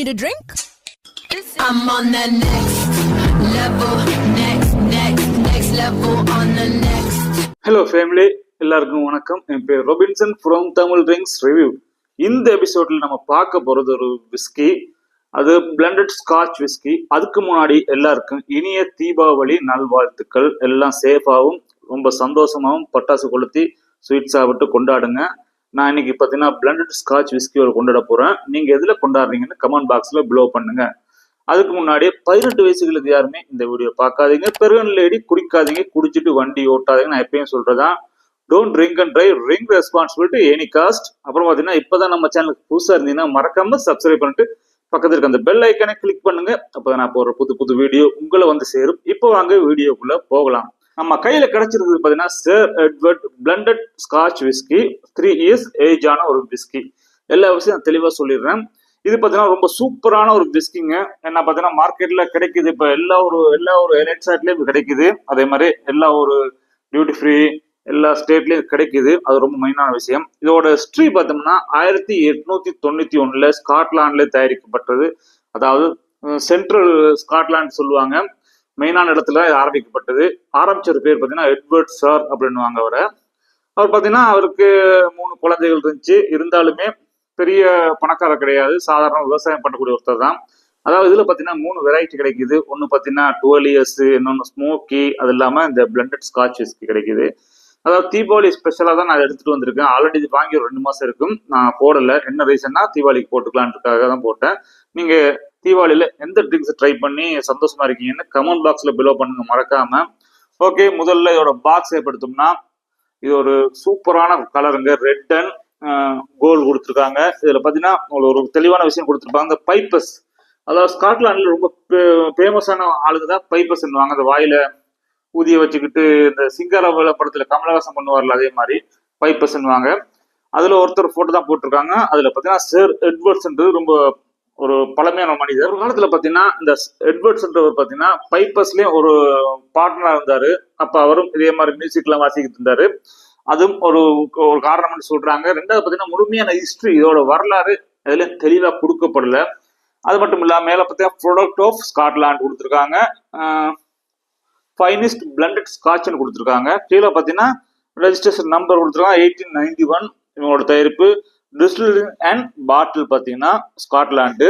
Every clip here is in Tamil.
Need a drink? I'm on the next level, next level on the next. Hello family, எல்லாருக்கும் வணக்கம். என் பேர் Robinson from Tamil drinks review. இந்த எபிசோட்ல நம்ம பார்க்க போறது ஒரு விஸ்கி, அது பிளண்டட் ஸ்காட்ச் விஸ்கி. அதுக்கு முன்னாடி எல்லாருக்கும் இனிய தீபாவளி நல்வாழ்த்துக்கள். எல்லாம் சேஃபாகவும் ரொம்ப சந்தோஷமாகவும் பட்டாசு கொளுத்தி ஸ்வீட் சாப்பிட்டு கொண்டாடுங்க. நான் இன்னைக்கு பார்த்தீங்கன்னா பிளண்டட் ஸ்காட்ச் விஸ்கியோட கொண்டாட போறேன். நீங்க எதுல கொண்டாடுறீங்கன்னு கமெண்ட் பாக்ஸ்ல ப்ளோ பண்ணுங்க. அதுக்கு முன்னாடி 18 வயசுகளுக்கு யாருமே இந்த வீடியோ பார்க்காதீங்க. பெருகன் லேடி குடிக்காதீங்க, குடிச்சிட்டு வண்டி ஓட்டாதீங்க. நான் எப்பயும் சொல்றதான், don't drink and drive, drink responsibility any cost. அப்புறம் பார்த்தீங்கன்னா இப்பதான் நம்ம சேனலுக்கு புதுசா இருந்தீங்கன்னா மறக்காம சப்ஸ்கிரைப் பண்ணிட்டு பக்கத்துல இருக்க அந்த பெல் ஐக்கனை கிளிக் பண்ணுங்க. அப்பதான் நான் போடுற புது வீடியோ உங்களை வந்து சேரும். இப்போ வாங்க வீடியோக்குள்ள போகலாம். நம்ம கையில கிடைச்சிருக்கு பாத்தீங்கன்னா sir Edward blended Scotch whisky, 3 years age ஆன ஒரு விஸ்கி. எல்லா விஷயம் நான் தெளிவா சொல்லிடுறேன். இது பாத்தீங்கன்னா ரொம்ப சூப்பரான ஒரு விஸ்கிங்க. என்ன பாத்தீங்கன்னா மார்க்கெட்ல கிடைக்குது, இப்ப எல்லா ஒரு எலைட் சாட்லயும் கிடைக்குது. அதே மாதிரி எல்லா ஒரு டியூட்டி ஃப்ரீ எல்லா ஸ்டேட்லயும் கிடைக்குது. அது ரொம்ப மெயினான விஷயம். இதோட ஹிஸ்டரி பார்த்தோம்னா 1891 ஸ்காட்லாண்ட்ல தயாரிக்கப்பட்டது. அதாவது சென்ட்ரல் ஸ்காட்லாண்ட் சொல்லுவாங்க, மெயினான இடத்துல ஆரம்பிக்கப்பட்டது. ஆரம்பிச்ச பேர் பார்த்தீங்கன்னா எட்வர்ட் சார் அப்படின்னுவாங்க அவரை. அவர் பார்த்தீங்கன்னா அவருக்கு 3 குழந்தைகள் இருந்துச்சு. இருந்தாலுமே பெரிய பணக்காரர் கிடையாது, சாதாரண விவசாயம் பண்ணக்கூடிய ஒருத்தர் தான். அதாவது இதுல பார்த்தீங்கன்னா 3 வெரைட்டி கிடைக்குது. ஒன்று பார்த்தீங்கன்னா 12 இயர்ஸ், இன்னொன்று ஸ்மோக்கி, அது இல்லாமல் இந்த பிளண்டட் ஸ்காட்ச் விஸ்கி கிடைக்குது. அதாவது தீபாவளி ஸ்பெஷலாக தான் நான் எடுத்துட்டு வந்திருக்கேன். ஆல்ரெடி இது வாங்கி ஒரு 2 மாசம் இருக்கும், நான் போடலை. என்ன ரீசன்னா தீபாவளிக்கு போட்டுக்கலான்றதுக்காக தான் போட்டேன். நீங்க தீபாவளியில எந்த ட்ரிங்க்ஸ் ட்ரை பண்ணி சந்தோஷமா இருக்கீங்கன்னு கமெண்ட் பாக்ஸ்ல பிலோ பண்ணுங்க மறக்காம. ஓகே, முதல்ல இதோட பாக்ஸ் ஏற்படுத்தோம்னா இது ஒரு சூப்பரான கலருங்க, ரெட் அண்ட் கோல்டு கொடுத்துருக்காங்க. இதுல பாத்தீங்கன்னா ஒரு தெளிவான விஷயம் கொடுத்துருப்பாங்க, இந்த பைப்பஸ். அதாவது ஸ்காட்லாண்ட்ல ரொம்ப ஃபேமஸான ஆளுங்க தான் பைப்பஸ் வாங்க. அந்த வாயில ஊதிய வச்சுக்கிட்டு இந்த சிங்காரவேல படத்துல கமலஹாசன் பண்ணுவார்ல, அதே மாதிரி பைப்பஸ் வாங்க. அதுல ஒருத்தர் போட்டோ தான் போட்டிருக்காங்க. அதுல பாத்தீங்கன்னா சர் எட்வர்ட்ஸ்ன்றது ரொம்ப ஒரு பழமையான மனிதர். ஒரு காலத்துல பாத்தீங்கன்னா இந்த எட்வர்ட்ஸ்ன்றவர் பாத்தீங்கன்னா பைப்பஸ்லயும் ஒரு பார்ட்னரா இருந்தாரு. அப்ப அவரும் இதே மாதிரி மியூசிக் எல்லாம் வாசிக்கிட்டு இருந்தாரு. அதுவும் ஒரு காரணம்னு சொல்றாங்க. ரெண்டாவது பாத்தீங்கன்னா முழுமையான ஹிஸ்டரி, இதோட வரலாறு அதுல தெளிவா கொடுக்கப்படல. அது மட்டும் இல்லாம மேல பார்த்தீங்கன்னா ப்ராடக்ட் ஆஃப் ஸ்காட்லாண்ட் கொடுத்துருக்காங்க, ஃபைனஸ்ட் பிளண்டட் ஸ்காட்ச்னு கொடுத்துருக்காங்க. கீழே பார்த்தீங்கன்னா ரெஜிஸ்ட்ரேஷன் நம்பர் கொடுத்துருக்காங்க 1891. இவங்களோட தயாரிப்பு டிஸ்டிலரி அண்ட் பாட்டில் பார்த்தீங்கன்னா ஸ்காட்லாண்டு.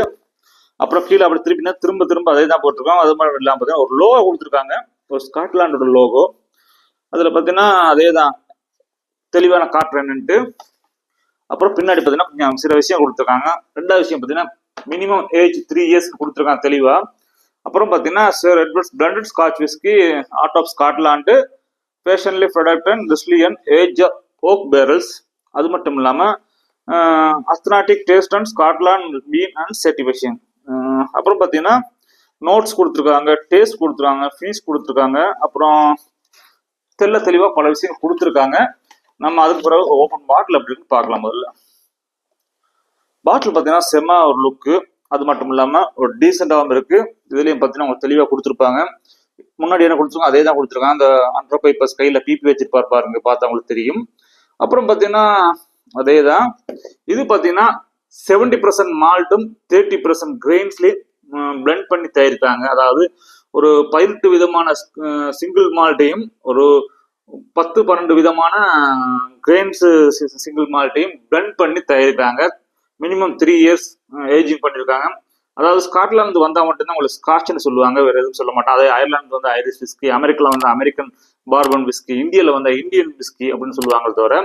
அப்புறம் கீழே அப்படி திரும்ப அதே தான் போட்டிருக்காங்க. அது மாதிரி இல்லாமல் பார்த்தீங்கன்னா ஒரு லோகோ கொடுத்துருக்காங்க, ஒரு ஸ்காட்லாண்டோட லோகோ. அதில் பார்த்தீங்கன்னா அதே தான் தெளிவான காட்டுறேன் என்னன்ட்டு. அப்புறம் பின்னாடி பார்த்தீங்கன்னா கொஞ்சம் சில விஷயம் கொடுத்துருக்காங்க. ரெண்டாவது விஷயம் பார்த்தீங்கன்னா மினிமம் ஏஜ் 3 இயர்ஸ் கொடுத்துருக்காங்க தெளிவா. அப்புறம் பார்த்தீங்கன்னா sir Edward's blended Scotch whisky art of Scotland, passionately product and distillation age oak barrels. அது மட்டும் இல்லாமல் authentic taste and Scotland been and certification. அப்புறம் பார்த்தீங்கன்னா நோட்ஸ் கொடுத்துருக்காங்க, டேஸ்ட் கொடுத்துருக்காங்க, ஃபீஸ் கொடுத்துருக்காங்க. அப்புறம் தெளிவாக பல விஷயம் கொடுத்துருக்காங்க. நம்ம அதுக்கு பிறகு ஓப்பன் பாட்டில் அப்படின்னு பார்க்கலாம். முதல்ல பாட்டில் பார்த்தீங்கன்னா செம்ம ஒரு லுக்கு, அது மட்டும் இல்லாமல் ஒரு டீசெண்டாகவும் இருக்கு. இதுலயும் பார்த்தீங்கன்னா உங்களுக்கு தெளிவாக கொடுத்துருப்பாங்க. முன்னாடி என்ன கொடுத்துருக்காங்க அதே தான் கொடுத்துருக்காங்க. அந்த அண்டர் பைப்பர்ஸ் கையில் பிபி வச்சிருப்பாரு பாருங்க, பார்த்தா உங்களுக்கு தெரியும். அப்புறம் பார்த்தீங்கன்னா அதே தான். இது பார்த்தீங்கன்னா 70% மால்ட்டும் 30% கிரெயின்ஸ்லேயும் பிளெண்ட் பண்ணி தயாரித்தாங்க. அதாவது ஒரு 18 விதமான சிங்கிள் மால்ட்டையும் ஒரு 10-12 விதமான கிரெயின்ஸ் சிங்கிள் மால்ட்டையும் பிளெண்ட் பண்ணி தயாரித்தாங்க. மினிமம் 3 இயர்ஸ் ஏஜிங் பண்ணியிருக்காங்க. அதாவது ஸ்காட்லாந்து வந்தால் மட்டும்தான் உங்களுக்கு ஸ்காட்ச்னு சொல்லுவாங்க, வேற எதுவும் சொல்ல மாட்டாங்க. அதே அயர்லாந்து வந்து ஐரிஷ் விஸ்கி, அமெரிக்காவில் வந்து அமெரிக்கன் பார்பன் விஸ்கி, இந்தியாவில் வந்து இந்தியன் விஸ்கி அப்படின்னு சொல்லுவாங்க. தவிர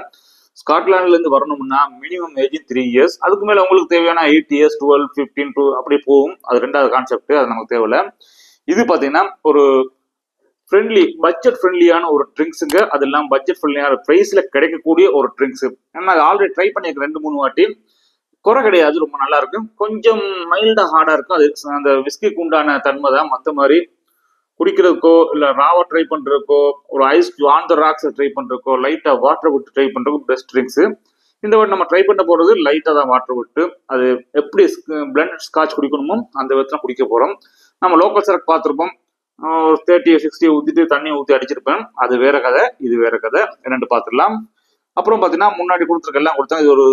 ஸ்காட்லாண்ட்லேருந்து வரணும்னா மினிமம் ஏஜ் 3 இயர்ஸ். அதுக்கு மேலே உங்களுக்கு தேவையான 8 இயர்ஸ், 12, 15 அப்படி போகும். அது ரெண்டாவது கான்செப்ட், அது நமக்கு தேவையில்ல. இது பார்த்தீங்கன்னா ஒரு பட்ஜெட் ஃப்ரெண்ட்லியான ஒரு ட்ரிங்க்ஸுங்க. அது இல்லாமல் பட்ஜெட் ஃப்ரெண்ட்லியான ப்ரைஸ்ல கிடைக்கக்கூடிய ஒரு ட்ரிங்க்ஸ். ஏன்னா ஆல்ரெடி ட்ரை பண்ணியிருக்கேன் 2-3 வாட்டி, குறை கிடையாது, ரொம்ப நல்லா இருக்கும். கொஞ்சம் மைல்டா ஹார்டா இருக்கும். அது அந்த விஸ்கிக்கு உண்டான தன்மை தான். மற்ற மாதிரி குடிக்கிறதுக்கோ இல்லை ராவா ட்ரை பண்றதுக்கோ, ஒரு ice on the rocks try பண்றதுக்கோ, லைட்டா வாட்டர் விட்டு ட்ரை பண்றதுக்கும் பெஸ்ட் ட்ரிங்க்ஸ். இந்த வாட்டி நம்ம ட்ரை பண்ண போறது லைட்டா தான் வாட்டர் விட்டு, அது எப்படி பிளண்டட் ஸ்காட்ச் குடிக்கணுமோ அந்த விதத்துல குடிக்க போறோம். நம்ம லோக்கல் சரக்கு பார்த்துருப்போம், ஒரு 30-60 ஊற்றிட்டு தண்ணி ஊற்றி அடிச்சிருப்பேன். அது வேற கதை, இது வேற கதை, ரெண்டு பார்த்துடலாம். அப்புறம் பார்த்தீங்கன்னா முன்னாடி கொடுத்துருக்கெல்லாம் கொடுத்தா இது ஒரு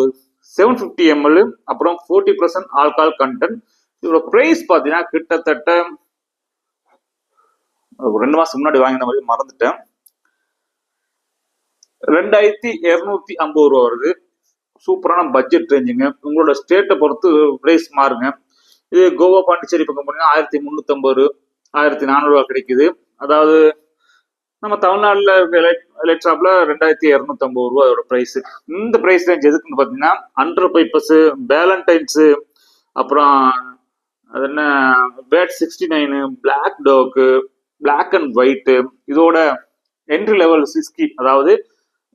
750 ml, அப்புறம் 40% ஆல்கஹால் கண்டென்ட், இதோட பிரைஸ் பாத்தீங்கன்னா கிட்டத்தட்ட 2 மாசம் முன்னாடி வாங்கின மாதிரி மறந்துட்டேன். 2250 ரூபா வருது. சூப்பரான பட்ஜெட் ரேஞ்சுங்க. உங்களோட ஸ்டேட்டை பொறுத்து பிரைஸ் மாறுங்க. இது கோவா பாண்டிச்சேரி பக்கம் போனீங்கன்னா 1350 1400 ரூபா கிடைக்குது. அதாவது நம்ம தமிழ்நாடுல எலைட் ஷாப்ல 2250 ரூபா அதோட பிரைஸ். இந்த பிரைஸ் ரேஞ்ச் எதுக்குன்னு பாத்தீங்கன்னா அண்டர் பைப்பஸ், வேலண்டைன்ஸ், அப்புறம் அது என்ன VAT 69, black dog, black and white, இதோட என்ட்ரி லெவல் விஸ்கி, அதாவது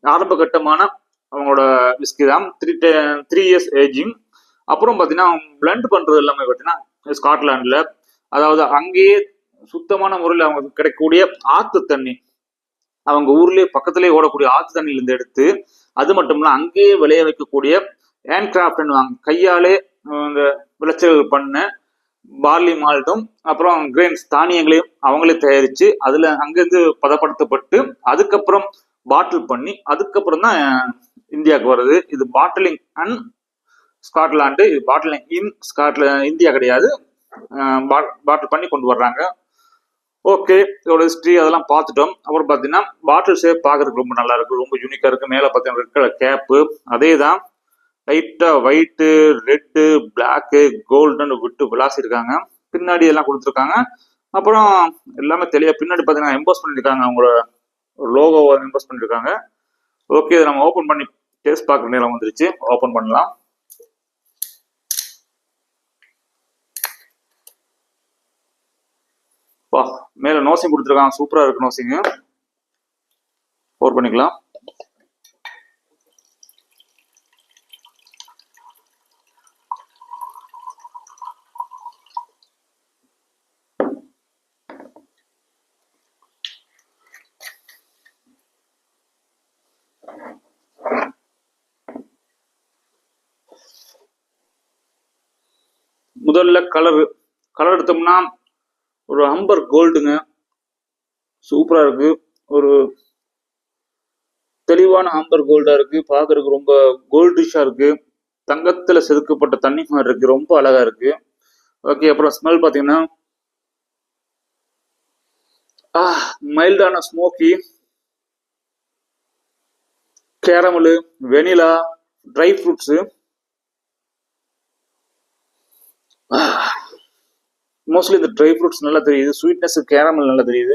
ஆரம்ப கட்டமான அவங்களோட விஸ்கி தான். 3 இயர்ஸ் ஏஜிங். அப்புறம் பார்த்தீங்கன்னா பிளண்ட் பண்றது எல்லாமே பார்த்தீங்கன்னா ஸ்காட்லாண்டில், அதாவது அங்கேயே சுத்தமான முறையில் அவங்க கிடைக்கக்கூடிய ஆத்து தண்ணி, அவங்க ஊர்லயே பக்கத்திலேயே ஓடக்கூடிய ஆத்து தண்ணியிலிருந்து எடுத்து, அது மட்டும் இல்ல அங்கேயே விளைய வைக்கக்கூடிய ஹேண்ட் கிராஃப்ட் கையாலே இந்த விளைச்சல்கள் பண்ண பார்லி மால்ட்டும் அப்புறம் கிரெயின்ஸ் தானியங்களையும் அவங்களே தயாரிச்சு அதுல அங்கிருந்து பதப்படுத்தப்பட்டு அதுக்கப்புறம் பாட்டில் பண்ணி அதுக்கப்புறம் தான் இந்தியாவுக்கு வருது. இது பாட்டிலிங் அண்ட் ஸ்காட்லாண்டு, இது பாட்டிலிங் இன் ஸ்காட்லாந்து, இந்தியா கிடையாது. பாட்டில் பண்ணி கொண்டு வர்றாங்க. ஓகே, இதோட ஹிஸ்ட்ரி அதெல்லாம் பார்த்துட்டோம். அப்புறம் பார்த்தீங்கன்னா பாட்டில் ஷேப் பார்க்கறதுக்கு ரொம்ப நல்லா இருக்கு, ரொம்ப யூனிக்கா இருக்கு. மேலே பார்த்தீங்கன்னா ரெட் கலர் கேப்பு, அதே தான் லைட்டா ஒயிட்டு, ரெட்டு, பிளாக்கு, கோல்டுன்னு விட்டு விளாசிருக்காங்க. பின்னாடி எல்லாம் கொடுத்துருக்காங்க. அப்புறம் எல்லாமே தெளிவா பின்னாடி பார்த்தீங்கன்னா எம்போஸ் பண்ணியிருக்காங்க, அவங்களோட லோகோவை எம்போஸ் பண்ணியிருக்காங்க. ஓகே, இதை நம்ம ஓப்பன் பண்ணி டேஸ்ட் பார்க்குற நேரம் வந்துருச்சு. ஓப்பன் பண்ணலாம். வா, மேல நோசிங் கொடுத்துருக்காங்க, சூப்பரா இருக்கு நோசிங். போர் பண்ணிக்கலாம். முதல்ல கலர் எடுத்தோம்னா ஒரு அம்பர் கோல்டுங்க, சூப்பரா இருக்கு. ஒரு தெளிவான அம்பர் கோல்டா இருக்கு, பாக்குறதுக்கு ரொம்ப கோல்டிஷா இருக்கு, தங்கத்துல செதுக்கப்பட்ட தண்ணி மாதிரி இருக்கு, ரொம்ப அழகா இருக்கு. ஓகே, அப்புறம் ஸ்மெல் பாத்தீங்கன்னா மைல்டான smoky, caramel, vanilla, dry fruits. Mostly இந்த ட்ரை ஃப்ரூட்ஸ் நல்லா தெரியுது, ஸ்வீட்னஸ் கேரமல் நல்லா தெரியுது.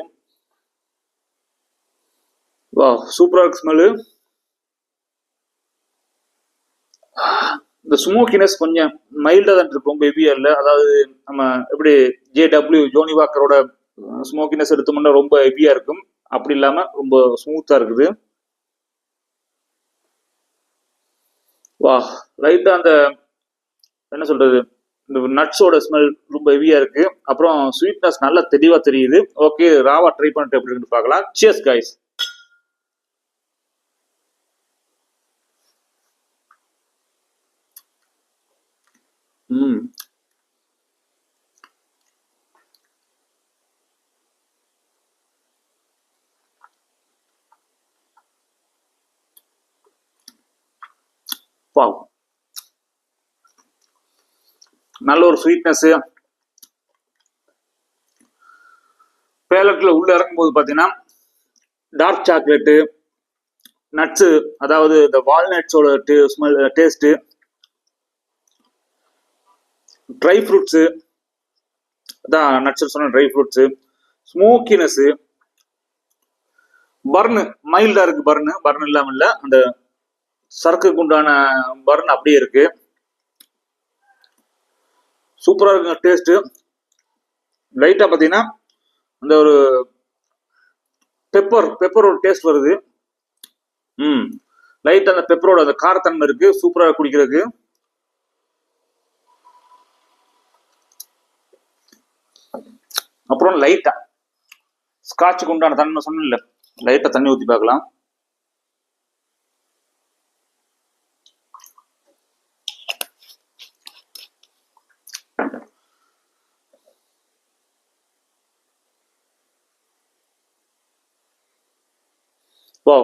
வா, சூப்பரா இருக்கு ஸ்மெல்லு. இந்த ஸ்மோக்கினஸ் கொஞ்சம் மைல்டா தான் இருக்கு, ரொம்ப ஹெவியா இல்லை. அதாவது நம்ம எப்படி ஜோனி வாக்கரோட ஸ்மோக்கினஸ் எடுத்தோம்னா ரொம்ப ஹெவியா இருக்கும், அப்படி இல்லாம ரொம்ப ஸ்மூத்தா இருக்குது. வா, லைட்டா அந்த என்ன சொல்றது, இந்த நட்ஸோட ஸ்மெல் ரொம்ப ஹெவியா இருக்கு. அப்புறம் ஸ்வீட்னஸ் நல்லா தெளிவா தெரியுது. ஓகே, ராவா ட்ரை பண்ணிட்டு எப்படி இருக்குன்னு பார்க்கலாம். Cheers guys. வாவ், நல்ல ஒரு ஸ்வீட்னஸ். பேலட்ல உள்ள இறங்கும் போது பாத்தீங்கன்னா டார்க் சாக்லேட்டு, நட்ஸு, அதாவது இந்த வால்நட்ஸோட ஸ்மெல், டேஸ்ட், ட்ரை ஃப்ரூட்ஸு, அதான் நட்ஸ் சொன்ன ட்ரை ஃப்ரூட்ஸு, ஸ்மோக்கினஸ், பர்னு மைல்டா இருக்கு. பர்ன் இல்லாம இல்ல, அந்த சரக்குக்கு உண்டான பர்ன் அப்படியே இருக்கு. சூப்பரா இருக்கு டேஸ்ட். லைட்டா பாத்தீங்கன்னா அந்த ஒரு பெப்பரோட டேஸ்ட் வருது. லைட்டா அந்த பெப்பரோட அந்த காரத்தன்மை இருக்கு, சூப்பரா குடிக்கிறதுக்கு. அப்புறம் லைட்டா ஸ்காட்சுக்கு உண்டான தன்மை சொன்ன, லைட்டா தண்ணி ஊத்தி பார்க்கலாம். வா,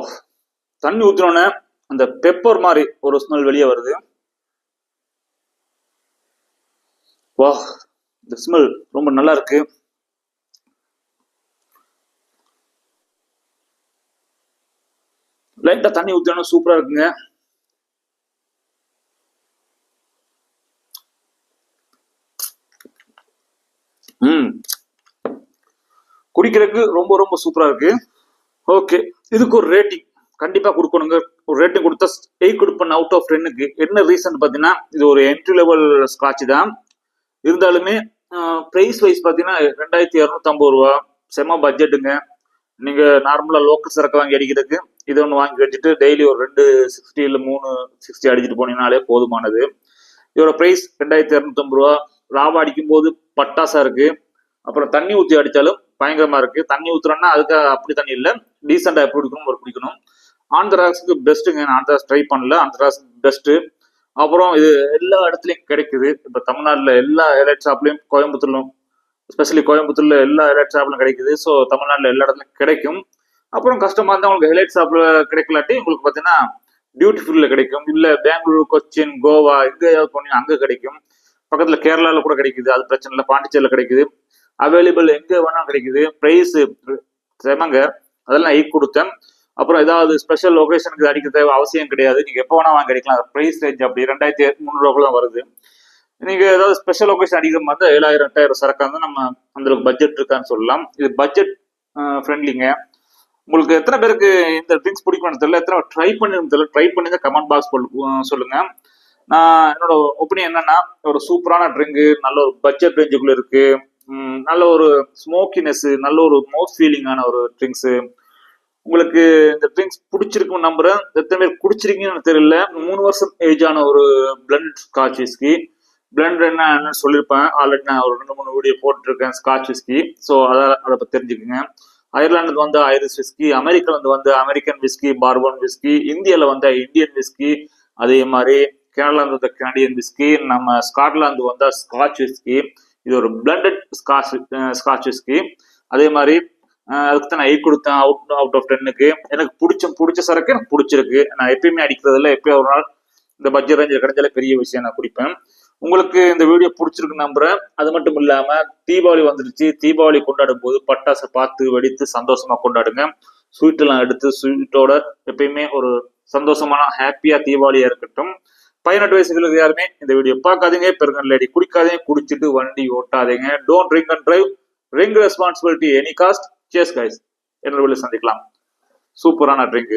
தண்ணி ஊத்தினோன்னு அந்த பெப்பர் மாதிரி ஒரு ஸ்மெல் வெளியே வருது. வா, இந்த ஸ்மெல் ரொம்ப நல்லா இருக்கு. லைட்டா தண்ணி ஊற்றணும், சூப்பரா இருக்குங்க. குடிக்கிறதுக்கு ரொம்ப ரொம்ப சூப்பரா இருக்கு. ஓகே, இதுக்கு ஒரு ரேட்டிங் கண்டிப்பா கொடுக்கணுங்க. ஒரு ரேட்டிங் கொடுத்தா 8 கொடுப்பேன் அவுட் ஆஃப் 10க்கு. என்ன ரீசன் பார்த்தீங்கன்னா, இது ஒரு என்ட்ரி லெவல் ஸ்காட்ச் தான். இருந்தாலுமே பிரைஸ் வைஸ் பார்த்தீங்கன்னா 2250 ரூபா, செம பட்ஜெட்டுங்க. நீங்க நார்மலா லோக்கல் சரக்கு வாங்கி அடிக்கிறதுக்கு இது ஒன்று வாங்கி வச்சுட்டு டெய்லி ஒரு 260 இல்லை 360 அடிச்சுட்டு போனீங்கனாலே போதுமானது. இதோட பிரைஸ் 2250 ரூபா. ராவா அடிக்கும் போது பட்டாசா இருக்கு. அப்புறம் தண்ணி ஊற்றி அடித்தாலும் பயங்கரமா இருக்கு. தண்ணி ஊத்துறோம்னா அதுக்கு அப்படி தண்ணி இல்லை, டீசெண்டா எப்படி குடிக்கணும் ஒரு குடிக்கணும். ஆந்திராஸுக்கு பெஸ்ட்டுங்க. நான் ஆந்திராஸ் ட்ரை பண்ணல, ஆந்திராஸ் பெஸ்ட்டு. அப்புறம் இது எல்லா இடத்துலையும் கிடைக்குது. இப்போ தமிழ்நாட்டில் எல்லா எலைட் ஷாப்லையும், கோயம்புத்தூர்லும் ஸ்பெஷலி கோயம்புத்தூர்ல எல்லா எலைட் ஷாப்லையும் கிடைக்குது. ஸோ தமிழ்நாட்டில் எல்லா இடத்துலையும் கிடைக்கும். அப்புறம் கஷ்டமா இருந்தால் உங்களுக்கு எலைட் ஷாப்ல கிடைக்கலாட்டி உங்களுக்கு பார்த்தீங்கன்னா டியூட்டி ஃப்ரீல கிடைக்கும். இல்லை பெங்களூர், கொச்சின், கோவா எங்கேயாவது போனீங்கன்னா அங்கே கிடைக்கும். பக்கத்தில் கேரளாவில் கூட கிடைக்குது, அது பிரச்சனை இல்லை. பாண்டிச்சேரியில் கிடைக்குது, அவைலபிள் எங்கே வேணாலும் கிடைக்குது. ப்ரைஸ் செமங்க, அதெல்லாம் 8 கொடுத்தேன். அப்புறம் ஏதாவது ஸ்பெஷல் லொகேஷனுக்கு அடிக்க தேவை அவசியம் கிடையாது. நீங்கள் எப்போ வேணா வாங்கி அடிக்கலாம். ப்ரைஸ் ரேஞ்ச் அப்படி 2300 தான் வருது. நீங்கள் ஏதாவது ஸ்பெஷல் லொகேஷன் அடிக்கிற மாதிரி தான் 7000 8000 சரக்காக இருந்தால் நம்ம அந்த பட்ஜெட் இருக்கான்னு சொல்லலாம். இது பட்ஜெட் ஃப்ரெண்ட்லிங்க. உங்களுக்கு எத்தனை பேருக்கு இந்த ட்ரிங்க்ஸ் பிடிக்கும்னு தெரியல, எத்தனை ட்ரை பண்ணிருந்து தெரியல. ட்ரை பண்ணி தான் கமெண்ட் பாக்ஸ் சொல்லுங்க. நான் என்னோட ஒப்பீனியன் என்னன்னா, ஒரு சூப்பரான ட்ரிங்கு, நல்ல ஒரு பட்ஜெட் ரேஞ்சுக்குள்ள இருக்கு. நல்ல ஒரு ஸ்மோக்கினஸ், நல்ல ஒரு மவுத் ஃபீலிங்கான ஒரு ட்ரிங்க்ஸு. உங்களுக்கு இந்த ட்ரிங்க்ஸ் பிடிச்சிருக்குன்னு நம்புறேன். எத்தனை பேர் குடிச்சிருக்கீங்கன்னு தெரியல. 3 வருஷம் ஏஜ் ஆன ஒரு பிளண்ட் ஸ்காட்ச் விஸ்கி. பிளண்ட் என்னன்னு சொல்லியிருப்பேன் ஆல்ரெடி. நான் ஒரு 2-3 வீடியோ போட்டுருக்கேன் ஸ்காட்ச் விஸ்கி. ஸோ அதை பற்றி தெரிஞ்சுக்கோங்க. அயர்லாந்து வந்து ஐரிஷ் விஸ்கி, அமெரிக்கால வந்து அமெரிக்கன் விஸ்கி, பார்பன் விஸ்கி, இந்தியாவில் வந்து இந்தியன் விஸ்கி, அதே மாதிரி கனடால வந்து கனடியன் விஸ்கி, நம்ம ஸ்காட்லாந்து வந்து ஸ்காட்ச் விஸ்கி. இது ஒரு பிளண்டட் ஸ்காட்ச் விஸ்கி. அதே மாதிரி அதுக்கு தான் நான் 8 கொடுத்தேன் அவுட் ஆஃப் 10க்கு. எனக்கு பிடிச்ச சரக்கு எனக்கு பிடிச்சிருக்கு. நான் எப்பயுமே அடிக்கிறதில்ல, எப்பயோ ஒரு நாள் இந்த பட்ஜெட் ரேஞ்சில் கிடைச்சாலே பெரிய விஷயம் நான் குடிப்பேன். உங்களுக்கு இந்த வீடியோ பிடிச்சிருக்கு நம்புறேன். அது மட்டும் இல்லாம தீபாவளி வந்துருச்சு. தீபாவளி கொண்டாடும் போது பட்டாசை பார்த்து வெடித்து சந்தோஷமா கொண்டாடுங்க. ஸ்வீட் எல்லாம் எடுத்து ஸ்வீட்டோட எப்பயுமே ஒரு சந்தோஷமான ஹாப்பியா தீபாவளியா இருக்கட்டும். 18 வயசுகளுக்கு யாருமே இந்த வீடியோ பார்க்காதீங்க. பெருங்கல் லேடி குடிக்காதீங்க, குடிச்சிட்டு வண்டி ஓட்டாதீங்க. Don't drink and drive, drink responsibility any cost. Cheers guys, என்னோட வீடியோ சந்திக்கலாம். சூப்பரான ட்ரிங்க்.